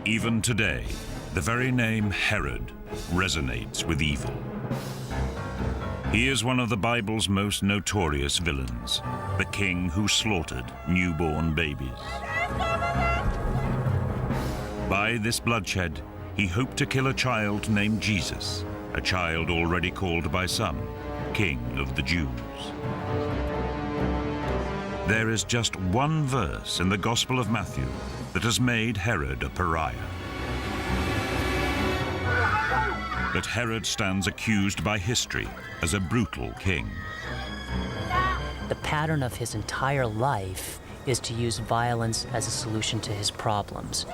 Even today, the very name Herod resonates with evil. He is one of the Bible's most notorious villains, the king who slaughtered newborn babies. By this bloodshed, he hoped to kill a child named Jesus, a child already called by some King of the Jews. There is just one verse in the Gospel of Matthew that has made Herod a pariah. But Herod stands accused by history as a brutal king. The pattern of his entire life is to use violence as a solution to his problems.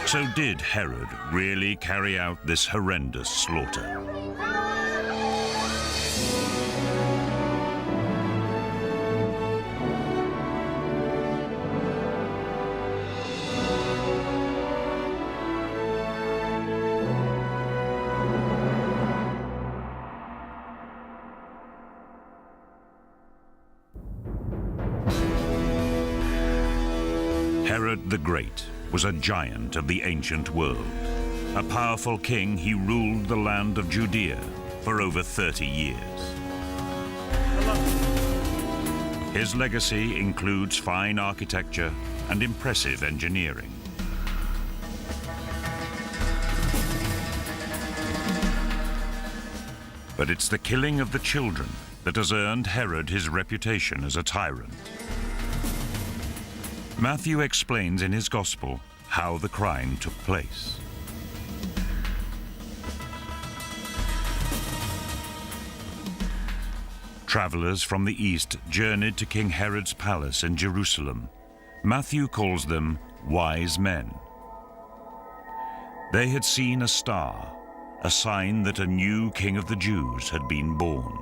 So did Herod really carry out this horrendous slaughter? Herod the Great was a giant of the ancient world. A powerful king, he ruled the land of Judea for over 30 years. His legacy includes fine architecture and impressive engineering. But it's the killing of the children that has earned Herod his reputation as a tyrant. Matthew explains in his Gospel how the crime took place. Travelers from the east journeyed to King Herod's palace in Jerusalem. Matthew calls them wise men. They had seen a star, a sign that a new king of the Jews had been born.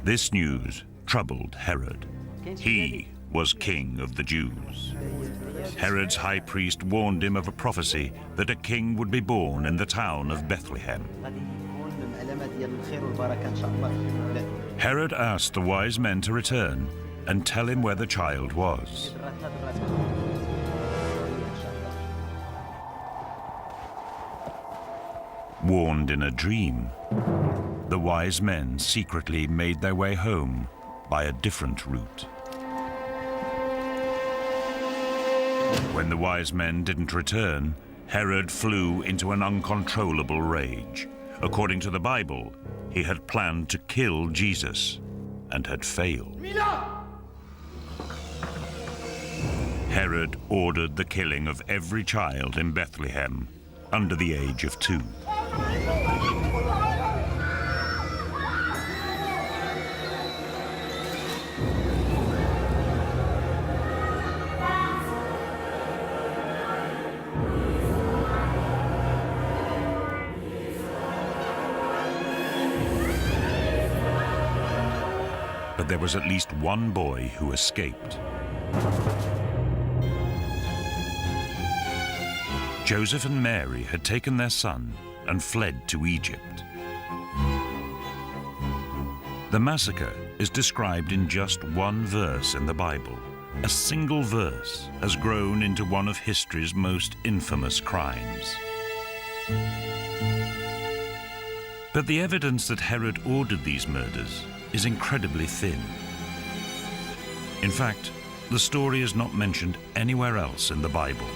This news troubled Herod. He was king of the Jews. Herod's high priest warned him of a prophecy that a king would be born in the town of Bethlehem. Herod asked the wise men to return and tell him where the child was. Warned in a dream, the wise men secretly made their way home by a different route. When the wise men didn't return, Herod flew into an uncontrollable rage. According to the Bible, he had planned to kill Jesus and had failed. Herod ordered the killing of every child in Bethlehem under the age of 2. But there was at least one boy who escaped. Joseph and Mary had taken their son and fled to Egypt. The massacre is described in just one verse in the Bible. A single verse has grown into one of history's most infamous crimes. But the evidence that Herod ordered these murders is incredibly thin. In fact, the story is not mentioned anywhere else in the Bible.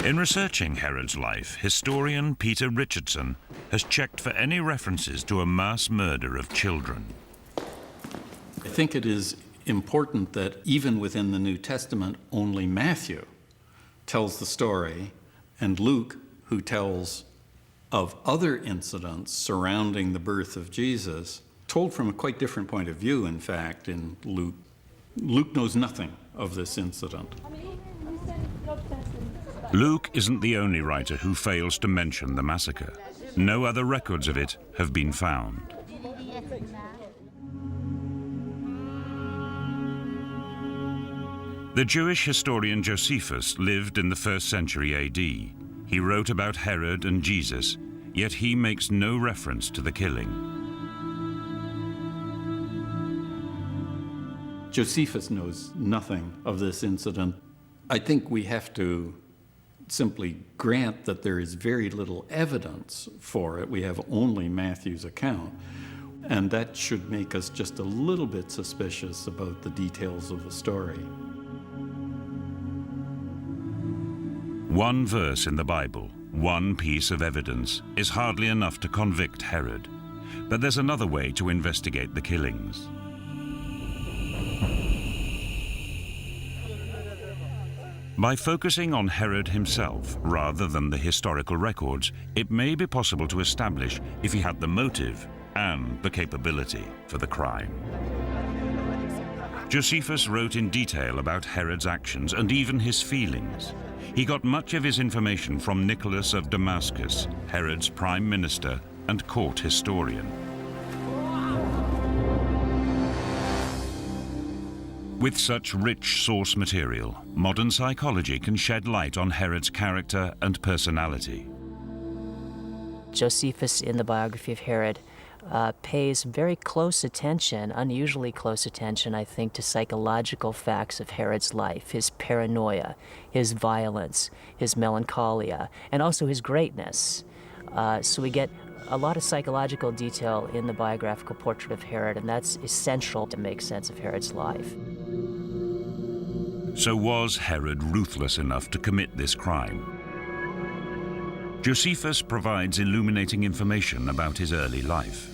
In researching Herod's life, historian Peter Richardson has checked for any references to a mass murder of children. I think it is important that even within the New Testament, only Matthew tells the story, and Luke, who tells of other incidents surrounding the birth of Jesus, told from a quite different point of view, in fact, in Luke. Luke knows nothing of this incident. Luke isn't the only writer who fails to mention the massacre. No other records of it have been found. The Jewish historian Josephus lived in the 1st century AD. He wrote about Herod and Jesus, yet he makes no reference to the killing. Josephus knows nothing of this incident. I think we have to simply grant that there is very little evidence for it. We have only Matthew's account. And that should make us just a little bit suspicious about the details of the story. One verse in the Bible, one piece of evidence, is hardly enough to convict Herod. But there's another way to investigate the killings. By focusing on Herod himself rather than the historical records, it may be possible to establish if he had the motive and the capability for the crime. Josephus wrote in detail about Herod's actions and even his feelings. He got much of his information from Nicholas of Damascus, Herod's prime minister and court historian. With such rich source material, modern psychology can shed light on Herod's character and personality. Josephus, in the biography of Herod, pays very close attention, unusually close attention, I think, to psychological facts of Herod's life, his paranoia, his violence, his melancholia, and also his greatness. So we get a lot of psychological detail in the biographical portrait of Herod, and that's essential to make sense of Herod's life. So was Herod ruthless enough to commit this crime? Josephus provides illuminating information about his early life.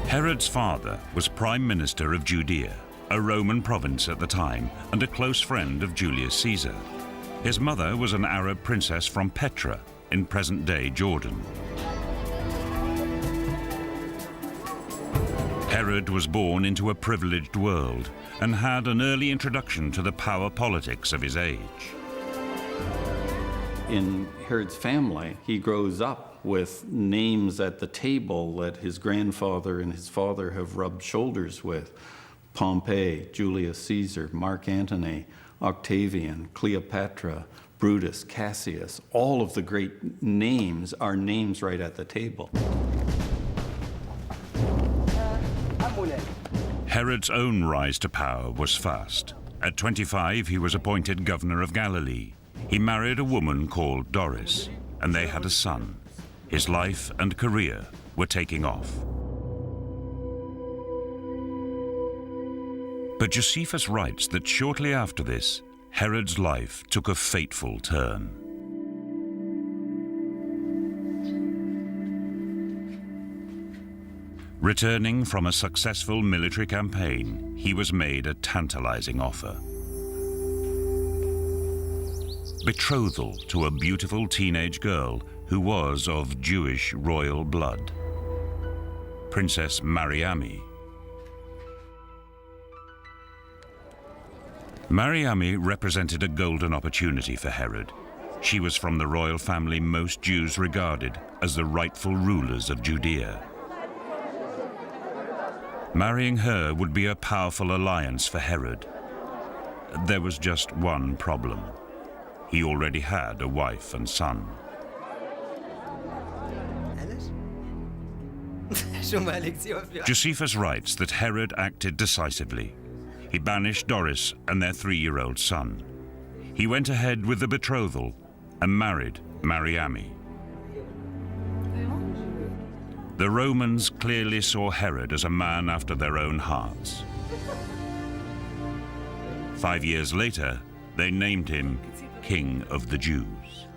Herod's father was prime minister of Judea, a Roman province at the time, and a close friend of Julius Caesar. His mother was an Arab princess from Petra, in present-day Jordan. Herod was born into a privileged world and had an early introduction to the power politics of his age. In Herod's family, he grows up with names at the table that his grandfather and his father have rubbed shoulders with. Pompey, Julius Caesar, Mark Antony, Octavian, Cleopatra, Brutus, Cassius. All of the great names are names right at the table. Herod's own rise to power was fast. At 25, he was appointed governor of Galilee. He married a woman called Doris, and they had a son. His life and career were taking off. But Josephus writes that shortly after this, Herod's life took a fateful turn. Returning from a successful military campaign, he was made a tantalizing offer. Betrothal to a beautiful teenage girl who was of Jewish royal blood, Princess Mariamne. Mariamne represented a golden opportunity for Herod. She was from the royal family most Jews regarded as the rightful rulers of Judea. Marrying her would be a powerful alliance for Herod. There was just one problem. He already had a wife and son. Josephus writes that Herod acted decisively. He banished Doris and their 3-year-old son. He went ahead with the betrothal and married Mariamne. The Romans clearly saw Herod as a man after their own hearts. 5 years later, they named him King of the Jews.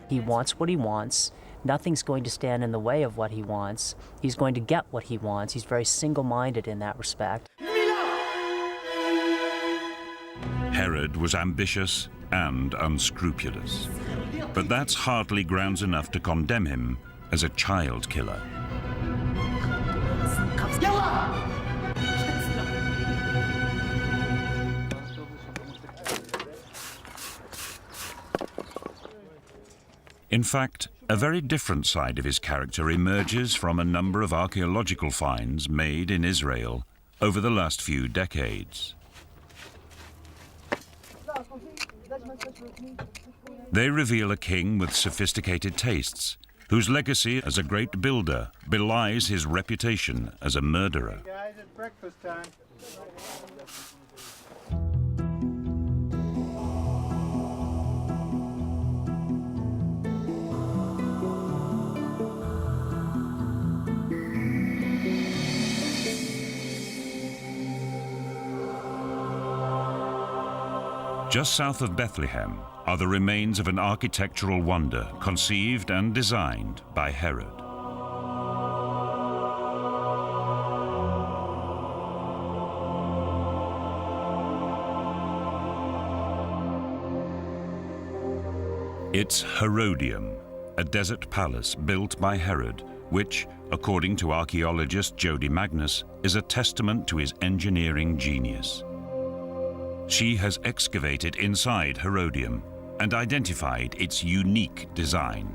He wants what he wants. Nothing's going to stand in the way of what he wants. He's going to get what he wants. He's very single-minded in that respect. Herod was ambitious and unscrupulous, but that's hardly grounds enough to condemn him as a child killer. In fact, a very different side of his character emerges from a number of archaeological finds made in Israel over the last few decades. They reveal a king with sophisticated tastes, whose legacy as a great builder belies his reputation as a murderer. Guys, it's breakfast time. Just south of Bethlehem are the remains of an architectural wonder conceived and designed by Herod. It's Herodium, a desert palace built by Herod, which, according to archaeologist Jody Magnus, is a testament to his engineering genius. She has excavated inside Herodium and identified its unique design.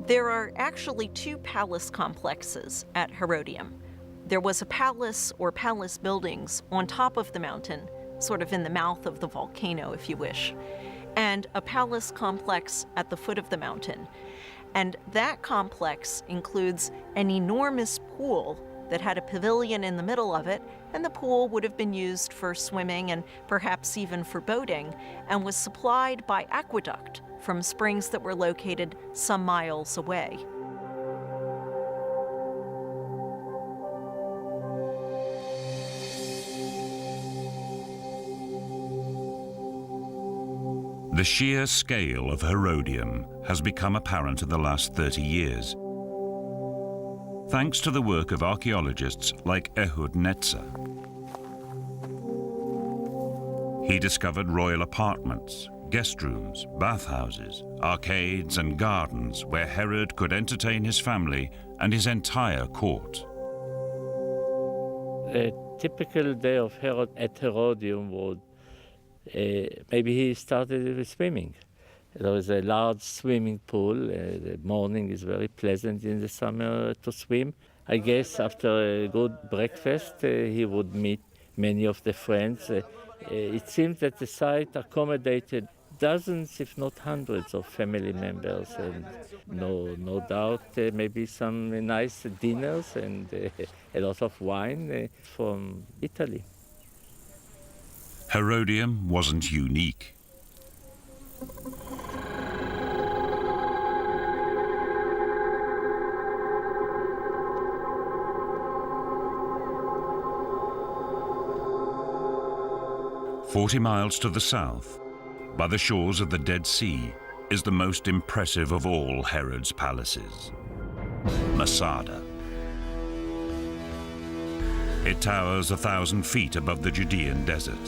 There are actually two palace complexes at Herodium. There was a palace or palace buildings on top of the mountain, sort of in the mouth of the volcano, if you wish, and a palace complex at the foot of the mountain. And that complex includes an enormous pool that had a pavilion in the middle of it, and the pool would have been used for swimming and perhaps even for boating, and was supplied by aqueduct from springs that were located some miles away. The sheer scale of Herodium has become apparent in the last 30 years. Thanks to the work of archaeologists like Ehud Netzer. He discovered royal apartments, guest rooms, bathhouses, arcades and gardens where Herod could entertain his family and his entire court. A typical day of Herod at Herodium would, maybe he started with swimming. There is a large swimming pool. The morning is very pleasant in the summer to swim. I guess after a good breakfast, he would meet many of the friends. It seems that the site accommodated dozens, if not hundreds, of family members, and no doubt maybe some nice dinners and a lot of wine from Italy. Herodium wasn't unique. "40 miles to the south, by the shores of the Dead Sea, is the most impressive of all Herod's palaces, Masada. It towers 1,000 feet above the Judean desert.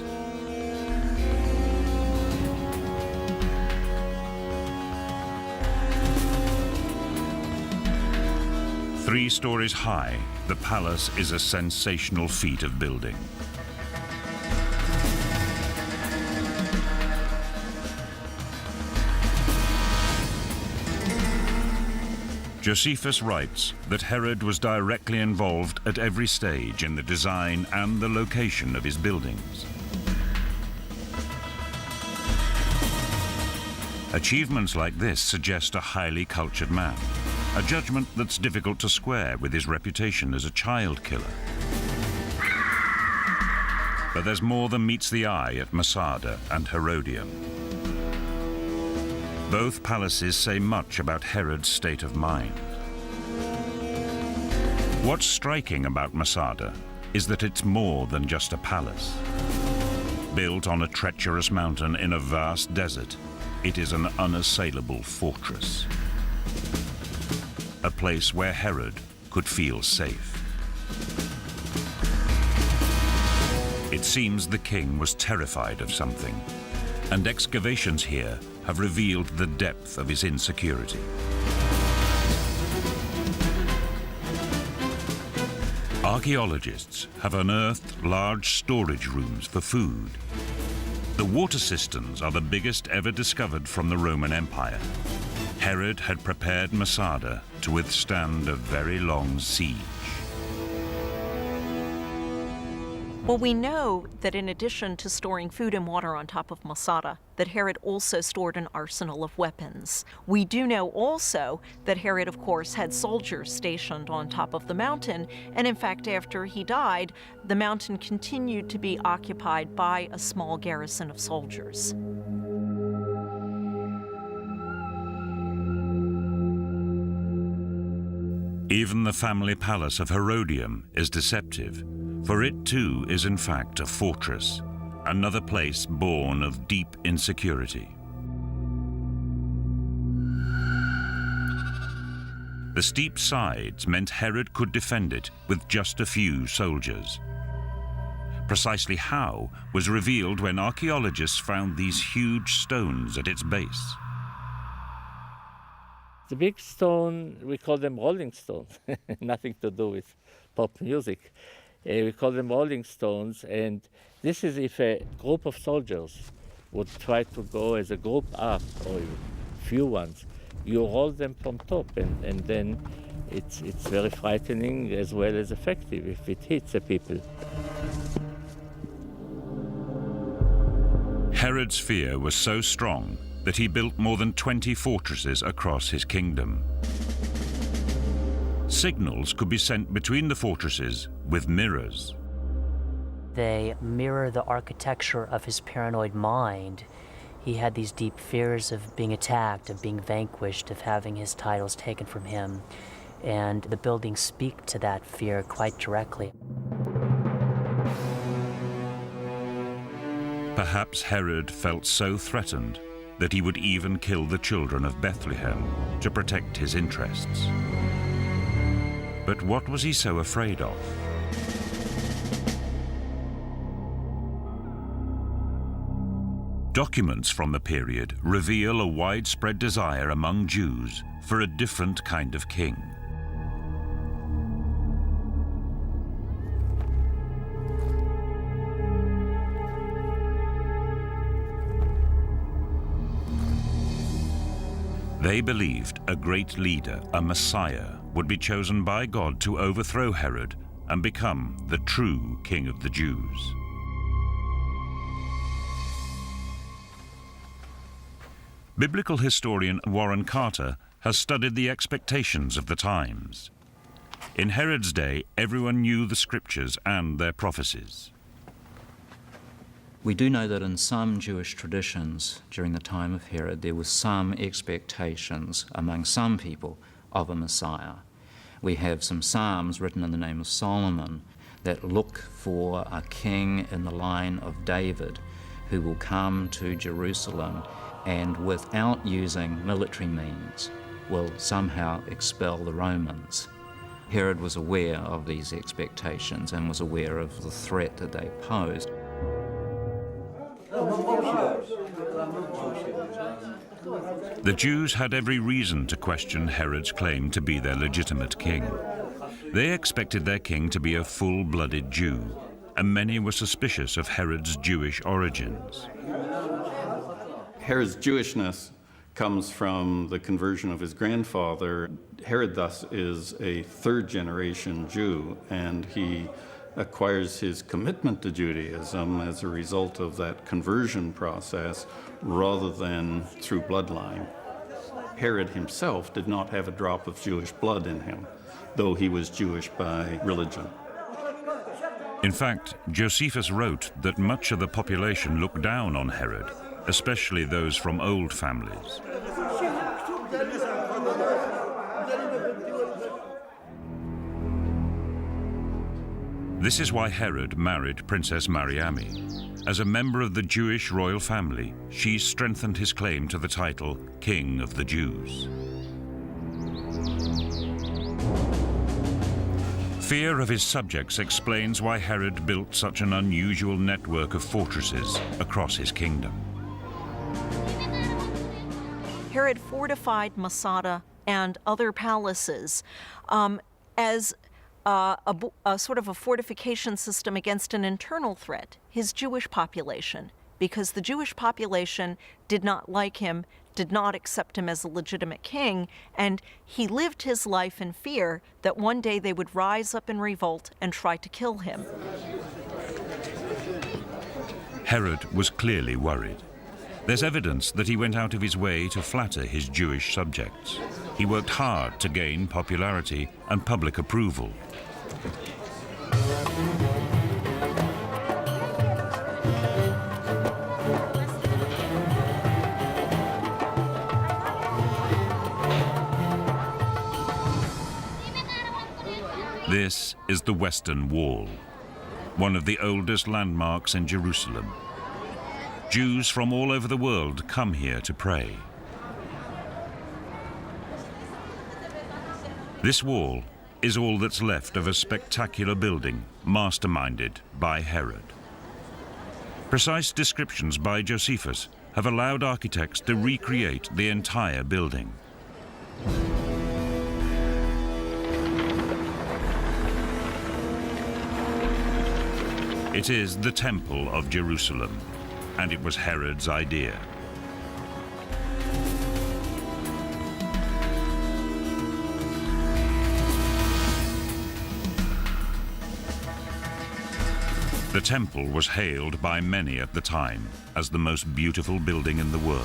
Three stories high, the palace is a sensational feat of building. Josephus writes that Herod was directly involved at every stage in the design and the location of his buildings. Achievements like this suggest a highly cultured man, a judgment that's difficult to square with his reputation as a child killer. But there's more than meets the eye at Masada and Herodium. Both palaces say much about Herod's state of mind. What's striking about Masada is that it's more than just a palace. Built on a treacherous mountain in a vast desert, it is an unassailable fortress. A place where Herod could feel safe. It seems the king was terrified of something, and excavations here have revealed the depth of his insecurity. Archaeologists have unearthed large storage rooms for food. The water cisterns are the biggest ever discovered from the Roman Empire. Herod had prepared Masada to withstand a very long siege. Well, we know that in addition to storing food and water on top of Masada, that Herod also stored an arsenal of weapons. We do know also that Herod, of course, had soldiers stationed on top of the mountain, and in fact, after he died, the mountain continued to be occupied by a small garrison of soldiers. Even the family palace of Herodium is deceptive, for it too is in fact a fortress, another place born of deep insecurity. The steep sides meant Herod could defend it with just a few soldiers. Precisely how was revealed when archaeologists found these huge stones at its base. The big stone, we call them rolling stones, nothing to do with pop music. We call them rolling stones, and this is if a group of soldiers would try to go as a group up, or few ones, you roll them from top, and then it's very frightening as well as effective if it hits the people. Herod's fear was so strong that he built more than 20 fortresses across his kingdom. Signals could be sent between the fortresses with mirrors. They mirror the architecture of his paranoid mind. He had these deep fears of being attacked, of being vanquished, of having his titles taken from him. And the buildings speak to that fear quite directly. Perhaps Herod felt so threatened that he would even kill the children of Bethlehem to protect his interests. But what was he so afraid of? Documents from the period reveal a widespread desire among Jews for a different kind of king. They believed a great leader, a Messiah, would be chosen by God to overthrow Herod and become the true king of the Jews. Biblical historian Warren Carter has studied the expectations of the times. In Herod's day, everyone knew the scriptures and their prophecies. We do know that in some Jewish traditions during the time of Herod, there was some expectations among some people of a Messiah. We have some psalms written in the name of Solomon that look for a king in the line of David who will come to Jerusalem and without using military means will somehow expel the Romans. Herod was aware of these expectations and was aware of the threat that they posed. The Jews had every reason to question Herod's claim to be their legitimate king. They expected their king to be a full-blooded Jew, and many were suspicious of Herod's Jewish origins. Herod's Jewishness comes from the conversion of his grandfather. Herod thus is a third-generation Jew, and he acquires his commitment to Judaism as a result of that conversion process rather than through bloodline. Herod himself did not have a drop of Jewish blood in him, though he was Jewish by religion. In fact, Josephus wrote that much of the population looked down on Herod, especially those from old families. This is why Herod married Princess Mariamne. As a member of the Jewish royal family, she strengthened his claim to the title King of the Jews. Fear of his subjects explains why Herod built such an unusual network of fortresses across his kingdom. Herod fortified Masada and other palaces as a sort of a fortification system against an internal threat, his Jewish population, because the Jewish population did not like him, did not accept him as a legitimate king, and he lived his life in fear that one day they would rise up in revolt and try to kill him. Herod was clearly worried. There's evidence that he went out of his way to flatter his Jewish subjects. He worked hard to gain popularity and public approval. This is the Western Wall, one of the oldest landmarks in Jerusalem. Jews from all over the world come here to pray. This wall is all that's left of a spectacular building masterminded by Herod. Precise descriptions by Josephus have allowed architects to recreate the entire building. It is the Temple of Jerusalem, and it was Herod's idea. The temple was hailed by many at the time as the most beautiful building in the world.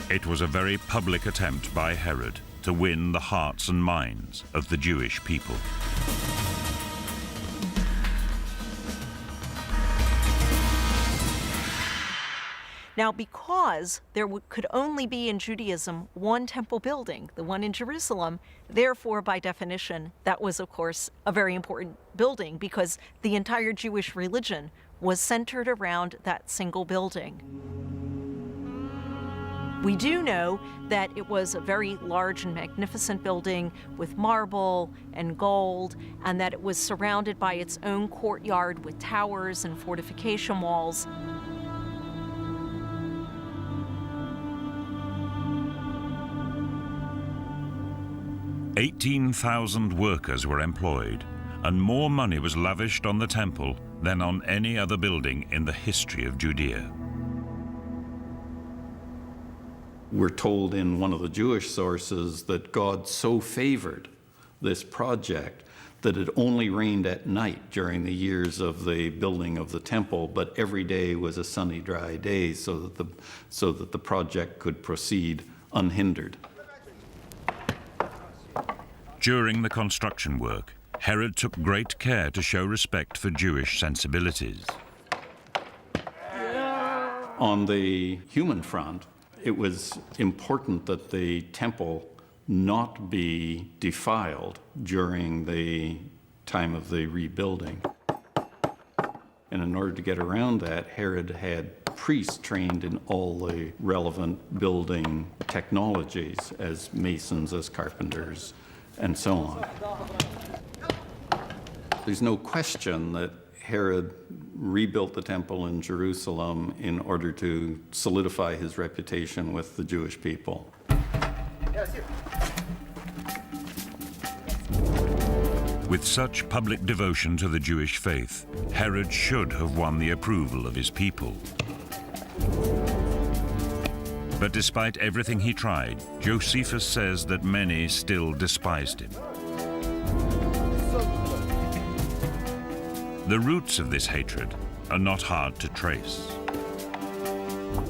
It was a very public attempt by Herod to win the hearts and minds of the Jewish people. Now, because there could only be in Judaism one temple building, the one in Jerusalem, therefore, by definition, that was, of course, a very important building because the entire Jewish religion was centered around that single building. We do know that it was a very large and magnificent building with marble and gold, and that it was surrounded by its own courtyard with towers and fortification walls. "18,000 workers were employed, and more money was lavished on the temple than on any other building in the history of Judea." We're told in one of the Jewish sources that God so favored this project that it only rained at night during the years of the building of the temple, but every day was a sunny, dry day so that the project could proceed unhindered. During the construction work, Herod took great care to show respect for Jewish sensibilities. On the human front, it was important that the temple not be defiled during the time of the rebuilding. And in order to get around that, Herod had priests trained in all the relevant building technologies as masons, as carpenters, and so on. There's no question that Herod rebuilt the temple in Jerusalem in order to solidify his reputation with the Jewish people. With such public devotion to the Jewish faith, Herod should have won the approval of his people. But despite everything he tried, Josephus says that many still despised him. The roots of this hatred are not hard to trace.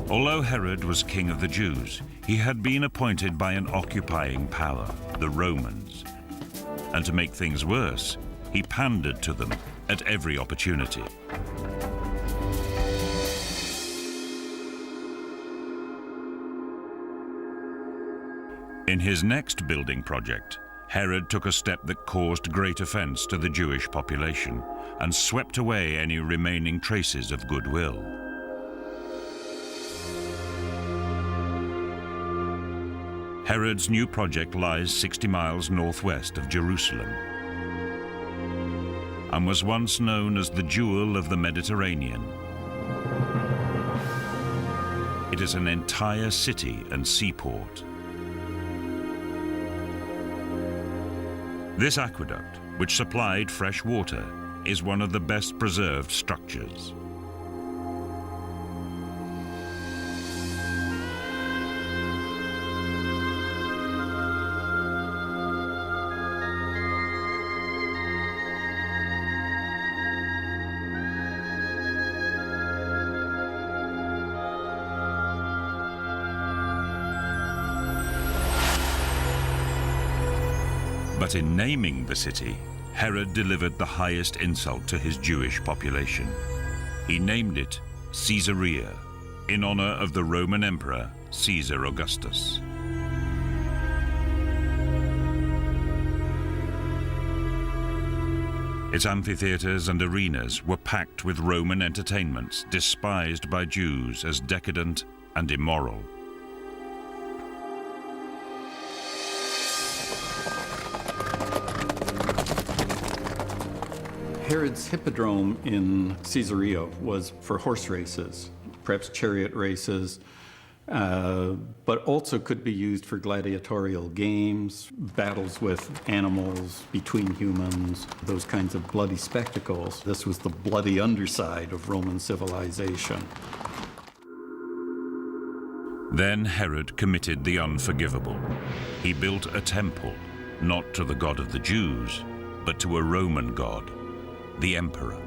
Although Herod was king of the Jews, he had been appointed by an occupying power, the Romans. And to make things worse, he pandered to them at every opportunity. In his next building project, Herod took a step that caused great offense to the Jewish population and swept away any remaining traces of goodwill. Herod's new project lies 60 miles northwest of Jerusalem and was once known as the Jewel of the Mediterranean. It is an entire city and seaport. This aqueduct, which supplied fresh water, is one of the best preserved structures. But in naming the city, Herod delivered the highest insult to his Jewish population. He named it Caesarea, in honor of the Roman Emperor Caesar Augustus. Its amphitheaters and arenas were packed with Roman entertainments despised by Jews as decadent and immoral. Herod's hippodrome in Caesarea was for horse races, perhaps chariot races, but also could be used for gladiatorial games, battles with animals, between humans, those kinds of bloody spectacles. This was the bloody underside of Roman civilization. Then Herod committed the unforgivable. He built a temple, not to the god of the Jews, but to a Roman god, the emperor.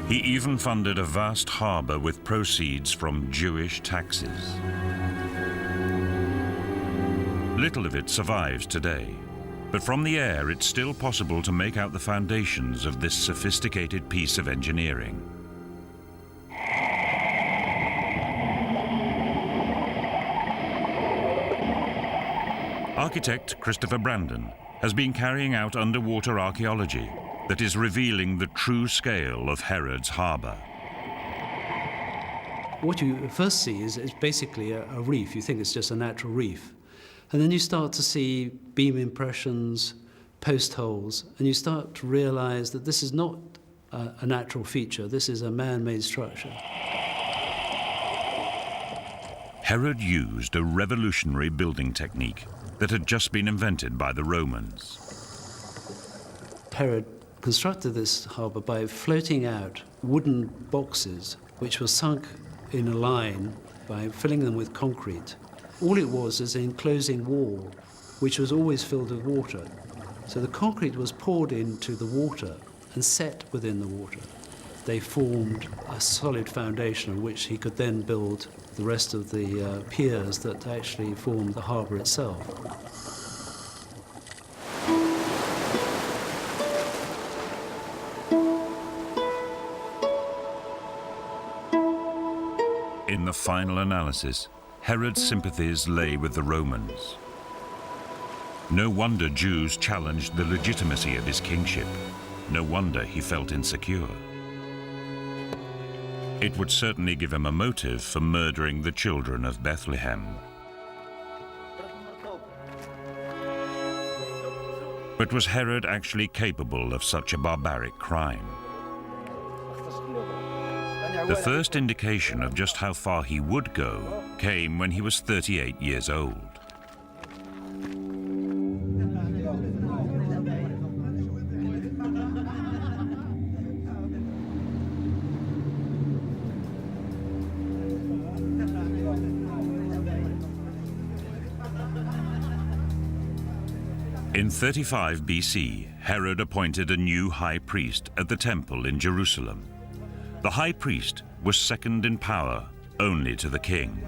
He even funded a vast harbor with proceeds from Jewish taxes. Little of it survives today, but from the air it's still possible to make out the foundations of this sophisticated piece of engineering. Architect Christopher Brandon has been carrying out underwater archaeology that is revealing the true scale of Herod's harbor. What you first see is basically a reef. You think it's just a natural reef. And then you start to see beam impressions, post holes, and you start to realize that this is not a natural feature. This is a man-made structure. Herod used a revolutionary building technique that had just been invented by the Romans. Herod constructed this harbor by floating out wooden boxes which were sunk in a line by filling them with concrete. All it was is an enclosing wall which was always filled with water. So the concrete was poured into the water and set within the water. They formed a solid foundation on which he could then build the rest of the piers that actually formed the harbor itself. In the final analysis, Herod's sympathies lay with the Romans. No wonder Jews challenged the legitimacy of his kingship. No wonder he felt insecure. It would certainly give him a motive for murdering the children of Bethlehem. But was Herod actually capable of such a barbaric crime? The first indication of just how far he would go came when he was 38 years old. In 35 BC, Herod appointed a new high priest at the temple in Jerusalem. The high priest was second in power only to the king.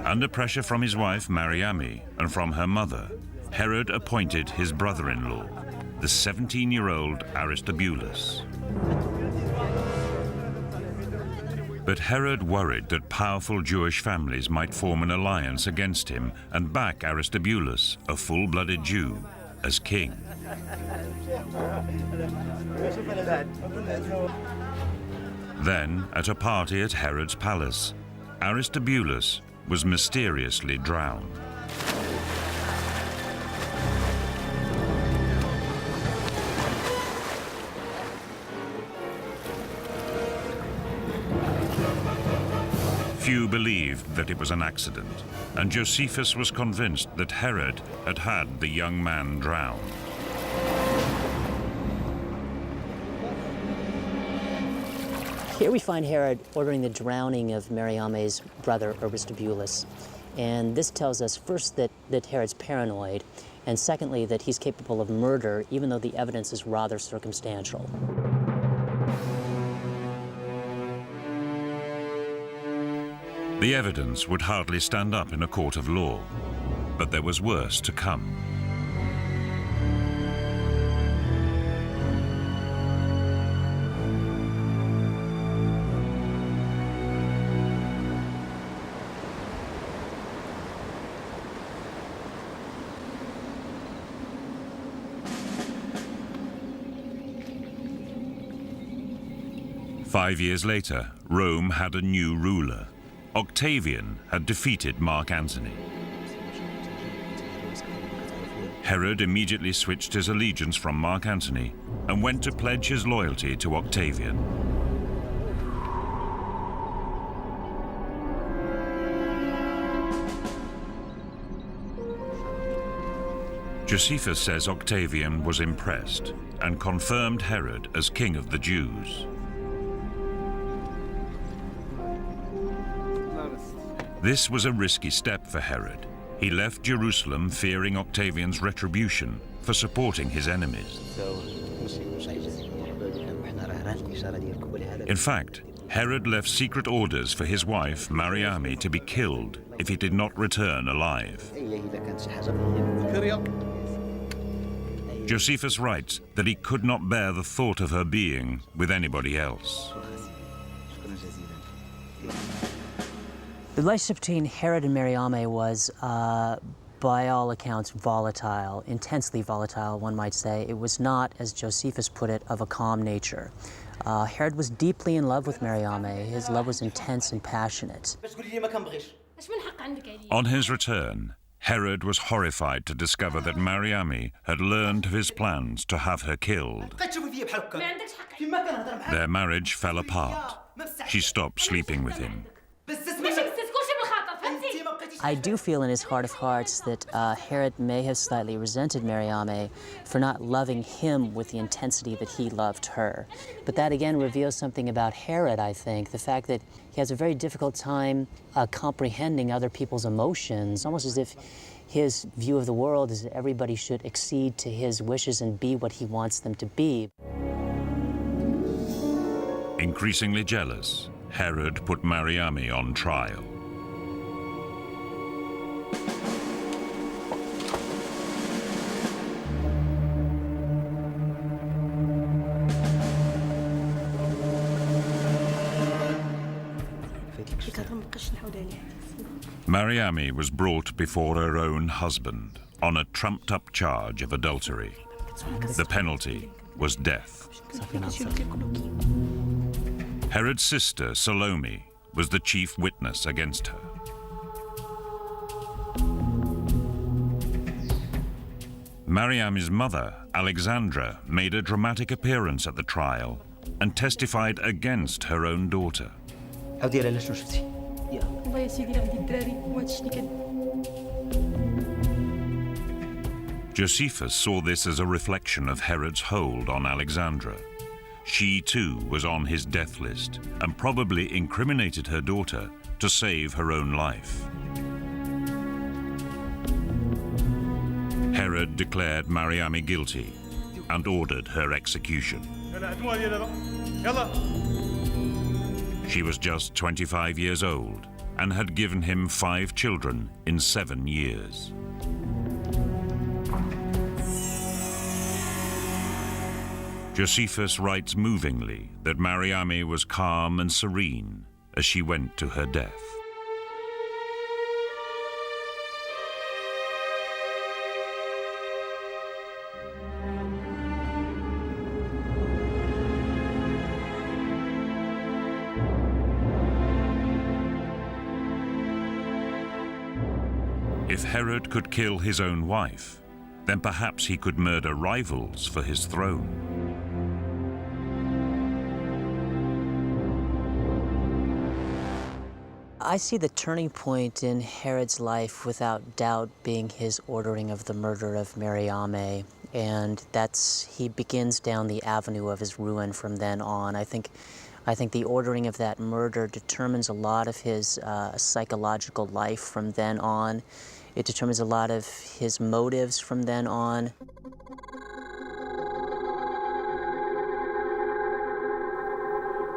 Under pressure from his wife Mariamne and from her mother, Herod appointed his brother-in-law, the 17-year-old Aristobulus. But Herod worried that powerful Jewish families might form an alliance against him and back Aristobulus, a full-blooded Jew, as king. Then, at a party at Herod's palace, Aristobulus was mysteriously drowned. Few believed that it was an accident, and Josephus was convinced that Herod had had the young man drowned. Here we find Herod ordering the drowning of Mariamne's brother Aristobulus. And this tells us first that Herod's paranoid, and secondly that he's capable of murder, even though the evidence is rather circumstantial. The evidence would hardly stand up in a court of law, but there was worse to come. Five years later, Rome had a new ruler. Octavian had defeated Mark Antony. Herod immediately switched his allegiance from Mark Antony and went to pledge his loyalty to Octavian. Josephus says Octavian was impressed and confirmed Herod as king of the Jews. This was a risky step for Herod. He left Jerusalem fearing Octavian's retribution for supporting his enemies. In fact, Herod left secret orders for his wife, Mariamne, to be killed if he did not return alive. Josephus writes that he could not bear the thought of her being with anybody else. The relationship between Herod and Mariamne was, by all accounts, volatile, intensely volatile, one might say. It was not, as Josephus put it, of a calm nature. Herod was deeply in love with Mariamne. His love was intense and passionate. On his return, Herod was horrified to discover that Mariamne had learned of his plans to have her killed. Their marriage fell apart. She stopped sleeping with him. I do feel in his heart of hearts that Herod may have slightly resented Mariamne for not loving him with the intensity that he loved her. But that again reveals something about Herod, I think, the fact that he has a very difficult time comprehending other people's emotions, almost as if his view of the world is that everybody should accede to his wishes and be what he wants them to be. Increasingly jealous, Herod put Mariamne on trial. Mariamne was brought before her own husband on a trumped-up charge of adultery. The penalty was death. Herod's sister, Salome, was the chief witness against her. Mariamne's mother, Alexandra, made a dramatic appearance at the trial and testified against her own daughter. Josephus saw this as a reflection of Herod's hold on Alexandra. She too was on his death list and probably incriminated her daughter to save her own life. Herod declared Mariamne guilty and ordered her execution. She was just 25 years old and had given him 5 children in 7 years. Josephus writes movingly that Mariamne was calm and serene as she went to her death. If Herod could kill his own wife, then perhaps he could murder rivals for his throne. I see the turning point in Herod's life without doubt being his ordering of the murder of Mariamne, and he begins down the avenue of his ruin from then on. I think the ordering of that murder determines a lot of his psychological life from then on. It determines a lot of his motives from then on.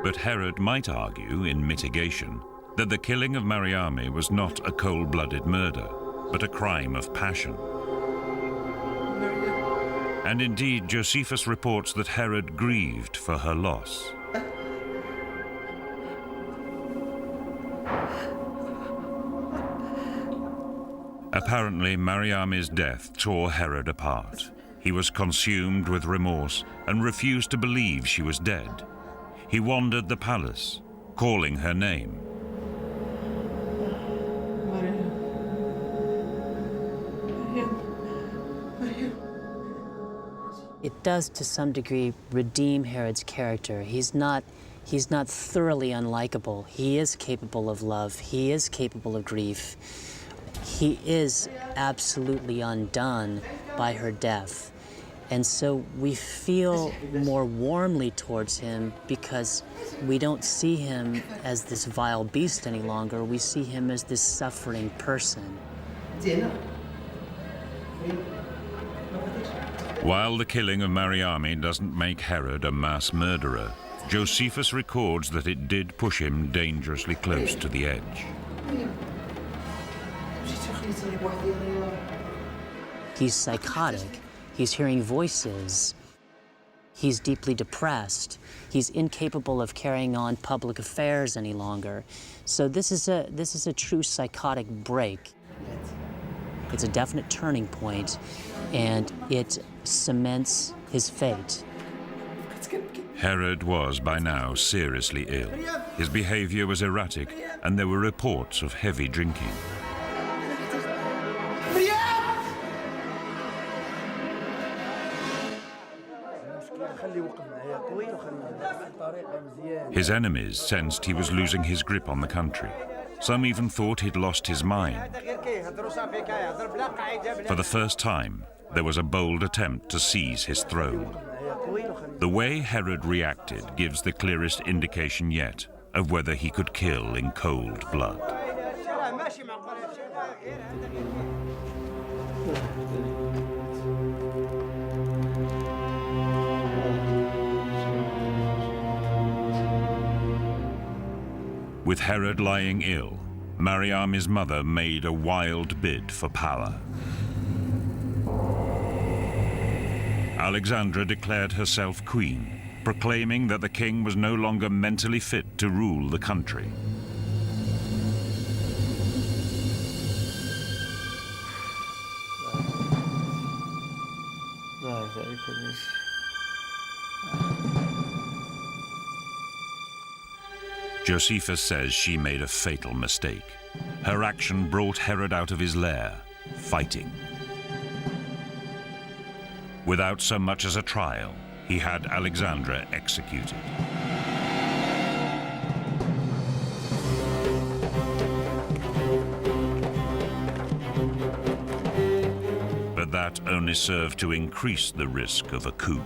But Herod might argue, in mitigation, that the killing of Mariamne was not a cold-blooded murder, but a crime of passion. And indeed, Josephus reports that Herod grieved for her loss. Apparently, Mariamne's death tore Herod apart. He was consumed with remorse and refused to believe she was dead. He wandered the palace, calling her name. It does, to some degree, redeem Herod's character. He's not thoroughly unlikable. He is capable of love. He is capable of grief. He is absolutely undone by her death. And so we feel more warmly towards him because we don't see him as this vile beast any longer. We see him as this suffering person. While the killing of Mariamne doesn't make Herod a mass murderer, Josephus records that it did push him dangerously close to the edge. He's psychotic. He's hearing voices. He's deeply depressed. He's incapable of carrying on public affairs any longer. So this is a true psychotic break. It's a definite turning point, and it cements his fate. Herod was by now seriously ill. His behavior was erratic, and there were reports of heavy drinking. His enemies sensed he was losing his grip on the country. Some even thought he'd lost his mind. For the first time, there was a bold attempt to seize his throne. The way Herod reacted gives the clearest indication yet of whether he could kill in cold blood. With Herod lying ill, Mariamne's mother made a wild bid for power. Alexandra declared herself queen, proclaiming that the king was no longer mentally fit to rule the country. Josephus says she made a fatal mistake. Her action brought Herod out of his lair, fighting. Without so much as a trial, he had Alexandra executed. But that only served to increase the risk of a coup.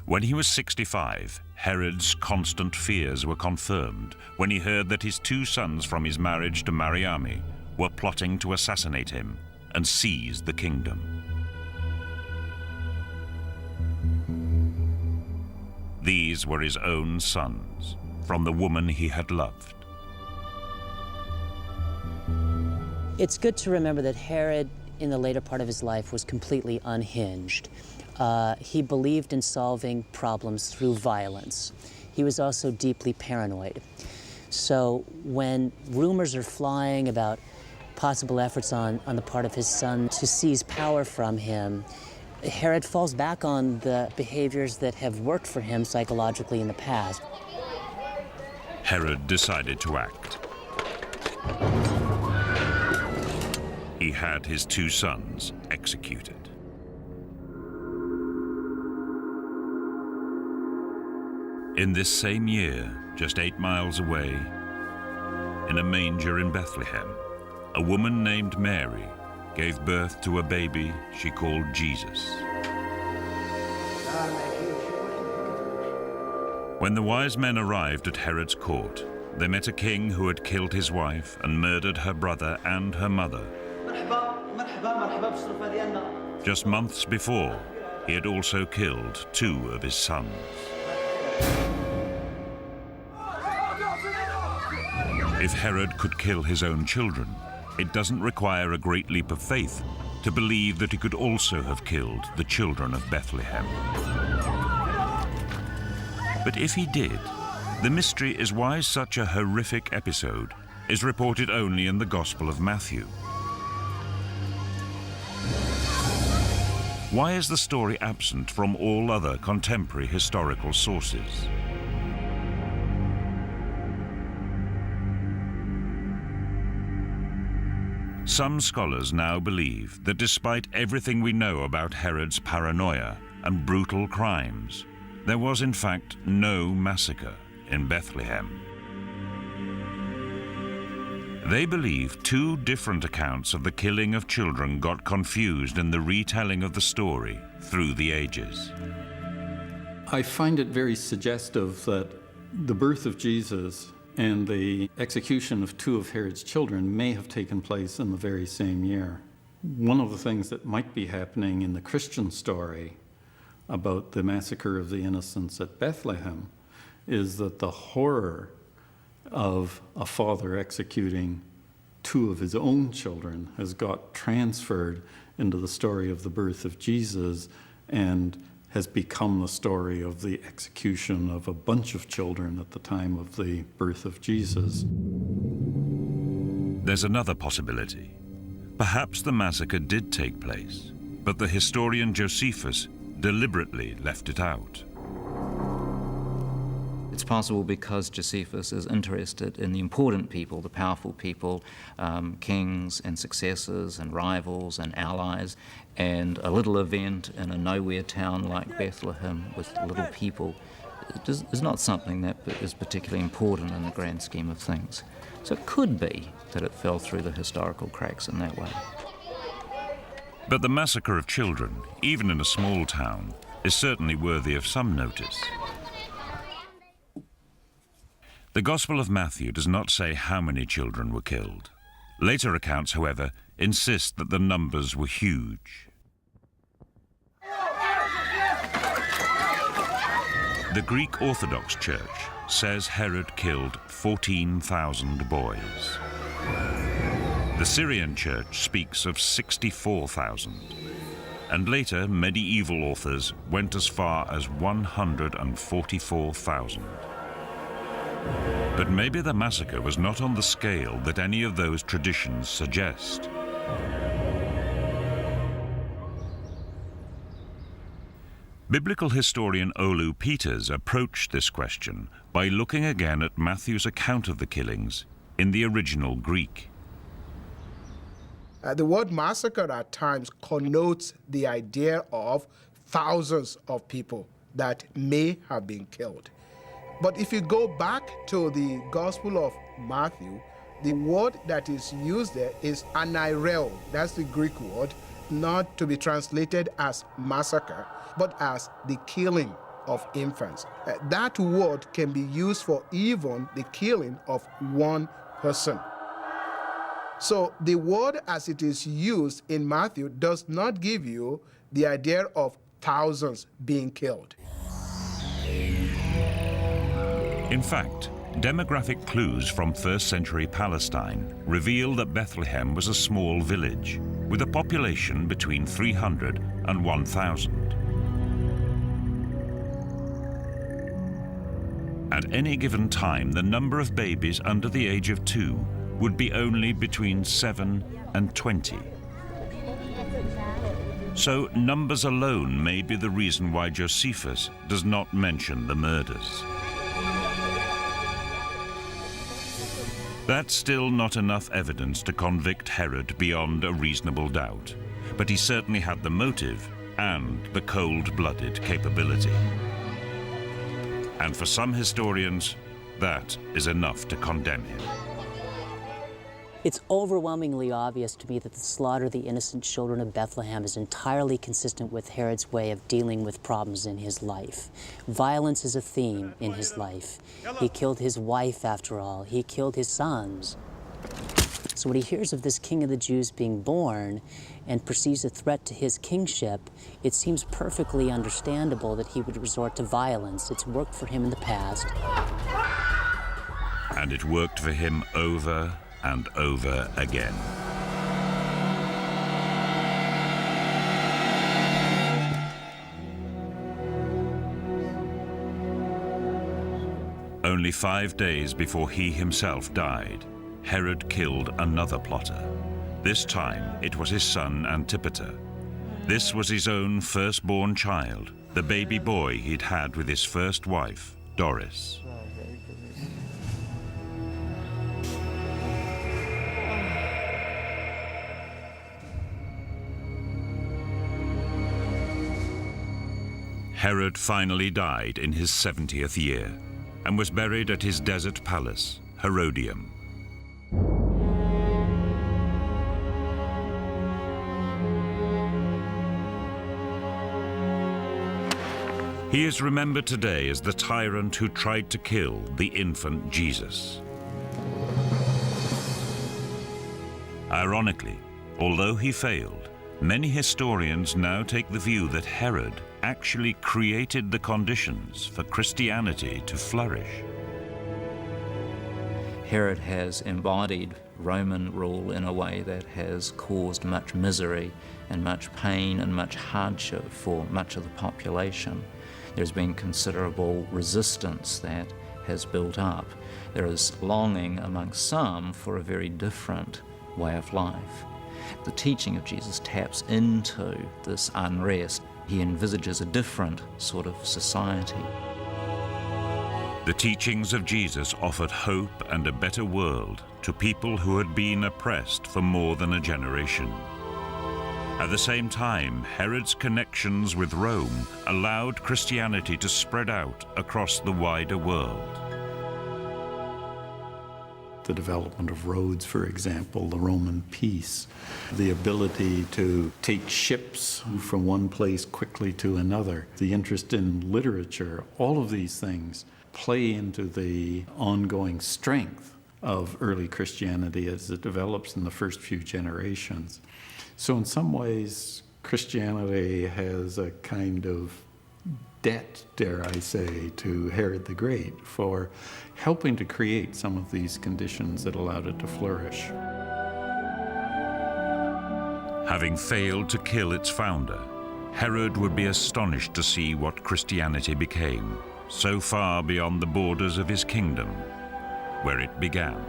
When he was 65, Herod's constant fears were confirmed when he heard that his two sons from his marriage to Mariamne were plotting to assassinate him and seize the kingdom. These were his own sons, from the woman he had loved. It's good to remember that Herod, in the later part of his life, was completely unhinged. He believed in solving problems through violence. He was also deeply paranoid. So when rumors are flying about possible efforts on the part of his son to seize power from him, Herod falls back on the behaviors that have worked for him psychologically in the past. Herod decided to act. He had his two sons executed. In this same year, just 8 miles away, in a manger in Bethlehem, a woman named Mary gave birth to a baby she called Jesus. When the wise men arrived at Herod's court, they met a king who had killed his wife and murdered her brother and her mother. Just months before, he had also killed 2 of his sons. If Herod could kill his own children, it doesn't require a great leap of faith to believe that he could also have killed the children of Bethlehem. But if he did, the mystery is why such a horrific episode is reported only in the Gospel of Matthew. Why is the story absent from all other contemporary historical sources? Some scholars now believe that despite everything we know about Herod's paranoia and brutal crimes, there was in fact no massacre in Bethlehem. They believe 2 different accounts of the killing of children got confused in the retelling of the story through the ages. I find it very suggestive that the birth of Jesus and the execution of 2 of Herod's children may have taken place in the very same year. One of the things that might be happening in the Christian story about the massacre of the innocents at Bethlehem is that the horror of a father executing 2 of his own children has got transferred into the story of the birth of Jesus and has become the story of the execution of a bunch of children at the time of the birth of Jesus. There's another possibility. Perhaps the massacre did take place, but the historian Josephus deliberately left it out. It's possible because Josephus is interested in the important people, the powerful people, kings and successors and rivals and allies, and a little event in a nowhere town like Bethlehem with little people is not something that is particularly important in the grand scheme of things. So it could be that it fell through the historical cracks in that way. But the massacre of children, even in a small town, is certainly worthy of some notice. The Gospel of Matthew does not say how many children were killed. Later accounts, however, insist that the numbers were huge. The Greek Orthodox Church says Herod killed 14,000 boys. The Syrian Church speaks of 64,000. And later, medieval authors went as far as 144,000. But maybe the massacre was not on the scale that any of those traditions suggest. Biblical historian Olu Peters approached this question by looking again at Matthew's account of the killings in the original Greek. The word massacre at times connotes the idea of thousands of people that may have been killed. But if you go back to the Gospel of Matthew, the word that is used there is anaireo. That's the Greek word, not to be translated as massacre, but as the killing of infants. That word can be used for even the killing of one person. So the word as it is used in Matthew does not give you the idea of thousands being killed. In fact, demographic clues from first-century Palestine reveal that Bethlehem was a small village with a population between 300 and 1,000. At any given time, the number of babies under the age of 2 would be only between 7 and 20. So numbers alone may be the reason why Josephus does not mention the murders. That's still not enough evidence to convict Herod beyond a reasonable doubt, but he certainly had the motive and the cold-blooded capability. And for some historians, that is enough to condemn him. It's overwhelmingly obvious to me that the slaughter of the innocent children of Bethlehem is entirely consistent with Herod's way of dealing with problems in his life. Violence is a theme in his life. He killed his wife, after all. He killed his sons. So when he hears of this king of the Jews being born and perceives a threat to his kingship, it seems perfectly understandable that he would resort to violence. It's worked for him in the past. And it worked for him over and over again. Only 5 days before he himself died, Herod killed another plotter. This time it was his son Antipater. This was his own firstborn child, the baby boy he'd had with his first wife, Doris. Herod finally died in his 70th year and was buried at his desert palace, Herodium. He is remembered today as the tyrant who tried to kill the infant Jesus. Ironically, although he failed, many historians now take the view that Herod actually created the conditions for Christianity to flourish. Herod has embodied Roman rule in a way that has caused much misery and much pain and much hardship for much of the population. There's been considerable resistance that has built up. There is longing among some for a very different way of life. The teaching of Jesus taps into this unrest. He envisages a different sort of society. The teachings of Jesus offered hope and a better world to people who had been oppressed for more than a generation. At the same time, Herod's connections with Rome allowed Christianity to spread out across the wider world. The development of roads, for example, the Roman peace, the ability to take ships from one place quickly to another, the interest in literature, all of these things play into the ongoing strength of early Christianity as it develops in the first few generations. So in some ways, Christianity has a kind of debt, dare I say, to Herod the Great for helping to create some of these conditions that allowed it to flourish. Having failed to kill its founder, Herod would be astonished to see what Christianity became, so far beyond the borders of his kingdom, where it began.